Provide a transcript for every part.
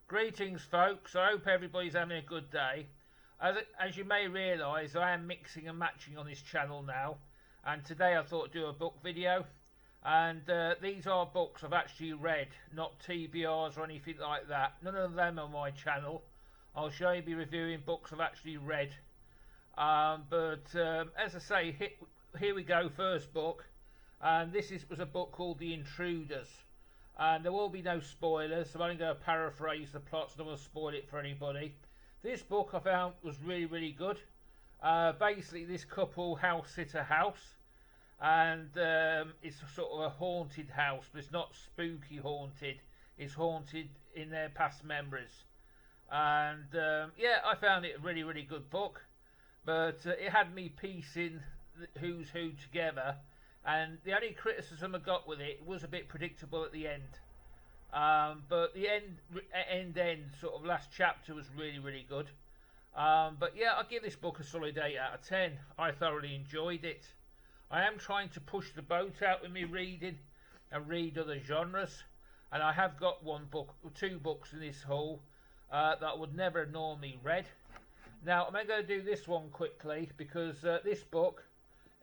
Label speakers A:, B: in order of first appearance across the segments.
A: Greetings, folks. I hope everybody's having a good day. As you may realise, I am mixing and matching on this channel now, and today I thought I'd do a book video. And these are books I've actually read, not TBRs or anything like that. None of them on my channel. I'll show you be reviewing books I've actually read. As I say, here we go. First book, and was a book called The Intruders. And there will be no spoilers, so I'm only going to paraphrase the plot, so I don't want to spoil it for anybody. This book I found was really good. Basically, this couple house sit a house, and it's sort of a haunted house, but it's not spooky haunted. It's haunted in their past memories. And yeah, I found it a really good book, but it had me piecing who's who together. And the only criticism I got with it was a bit predictable at the end. But the end sort of last chapter was really good. But yeah, I'll give this book a solid 8 out of 10. I thoroughly enjoyed it. I am trying to push the boat out with me reading and read other genres. And I have got two books in this haul that I would never have normally read. Now, I'm going to do this one quickly because this book,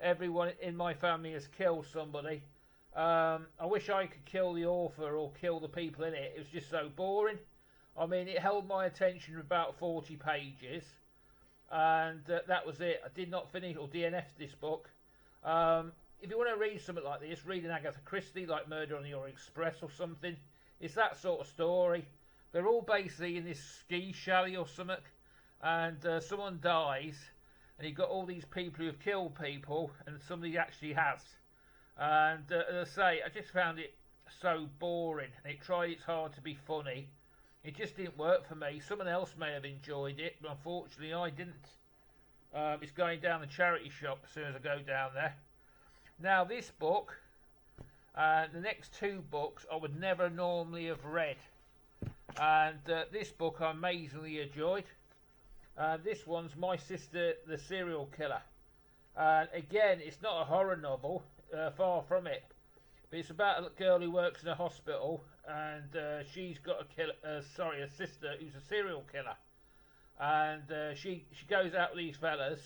A: everyone in my family has killed somebody. I wish I could kill the author or kill the people in it. It was just so boring. I mean, it held my attention for about 40 pages, and that was it. I did not finish or DNF this book. If you want to read something like this, read an Agatha Christie, like Murder on the Orient Express or something. It's that sort of story. They're all basically in this ski chalet or something, and someone dies, and you've got all these people who have killed people, and somebody actually has. And as I say, I just found it so boring. It tried its hard to be funny. It just didn't work for me. Someone else may have enjoyed it, but unfortunately I didn't. It's going down the charity shop as soon as I go down there. Now this book, the next two books I would never normally have read. And this book I amazingly enjoyed. This one's My Sister the Serial Killer. Again, it's not a horror novel, far from it. But it's about a girl who works in a hospital, and she's got a sister who's a serial killer. And she goes out with these fellas,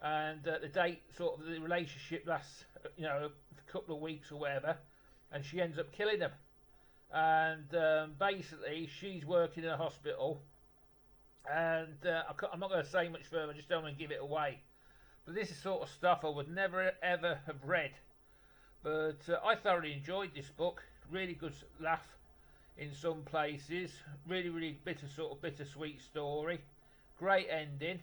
A: and the relationship lasts, a couple of weeks or whatever, and she ends up killing them. And basically, she's working in a hospital. And I'm not going to say much further, I just don't want to give it away. But this is sort of stuff I would never ever have read. But I thoroughly enjoyed this book. Really good laugh in some places. Really bittersweet story. Great ending.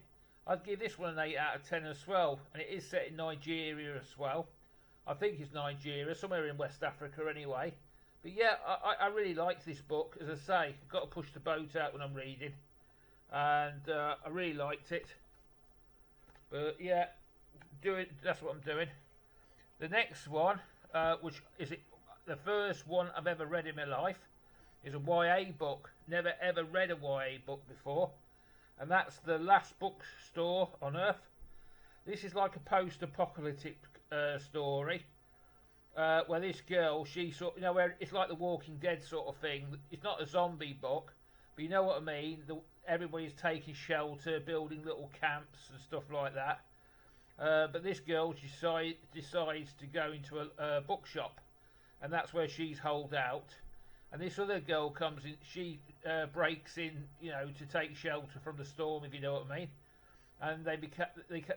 A: I'd give this one an 8 out of 10 as well. And it is set in Nigeria as well. I think it's Nigeria, somewhere in West Africa anyway. But yeah, I really liked this book. As I say, I've got to push the boat out when I'm reading. And I really liked it. But yeah, that's what I'm doing. The next one, which is the first one I've ever read in my life, is a YA book. Never ever read a YA book before. And that's The Last Bookstore on Earth. This is like a post-apocalyptic story. Where this girl, where it's like The Walking Dead sort of thing. It's not a zombie book, but you know what I mean. Everybody's taking shelter, building little camps and stuff like that. But this girl decides to go into a bookshop, and that's where she's holed out. And this other girl comes in. She breaks in, to take shelter from the storm, if you know what I mean. And they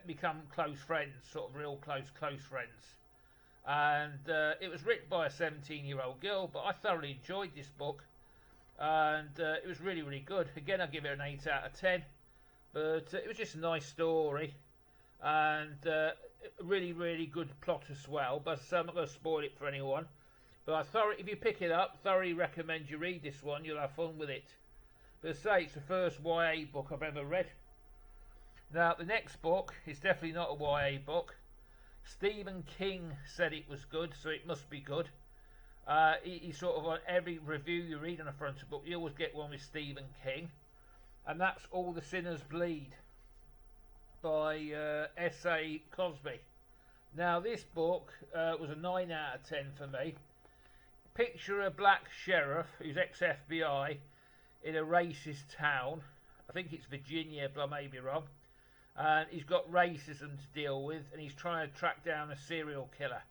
A: become close friends, sort of real close friends. And it was written by a 17-year-old girl, but I thoroughly enjoyed this book. And it was really good. Again, I'll give it an 8 out of 10. But it was just a nice story. And really good plot as well. But I'm not going to spoil it for anyone. But if you pick it up, thoroughly recommend you read this one. You'll have fun with it. But as I say, it's the first YA book I've ever read. Now, the next book is definitely not a YA book. Stephen King said it was good, so it must be good. He sort of, on every review you read on a front of book, you always get one with Stephen King. And that's All the Sinners Bleed by S.A. Cosby. Now, this book was a 9 out of 10 for me. Picture a black sheriff who's ex-FBI. in a racist town. I think it's Virginia, but I may be wrong. And he's got racism to deal with, and he's trying to track down a serial killer.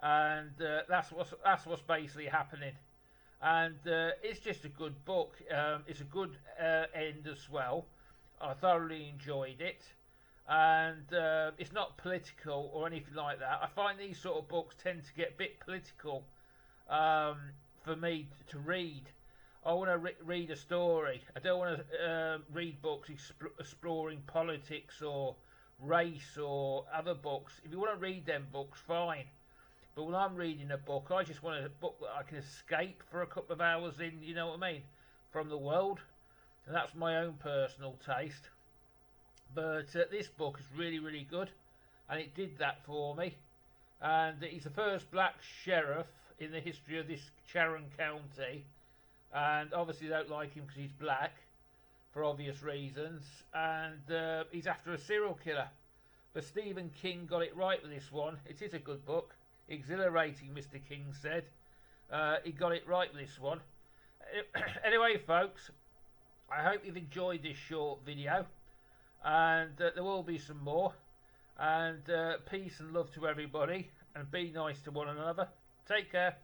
A: And that's what's basically happening. And it's just a good book. It's a good end as well. I thoroughly enjoyed it. And it's not political or anything like that. I find these sort of books tend to get a bit political for me to read. I want to read a story. I don't want to read books exploring politics or race or other books. If you want to read them books, fine. But when I'm reading a book, I just want a book that I can escape for a couple of hours in, you know what I mean, from the world. And that's my own personal taste. But this book is really, really good. And it did that for me. And he's the first black sheriff in the history of this Sharon County. And obviously they don't like him because he's black, for obvious reasons. And he's after a serial killer. But Stephen King got it right with this one. It is a good book. Exhilarating, Mr. King said. He got it right with this one. Anyway, folks, I hope you've enjoyed this short video. And there will be some more. And peace and love to everybody. And be nice to one another. Take care.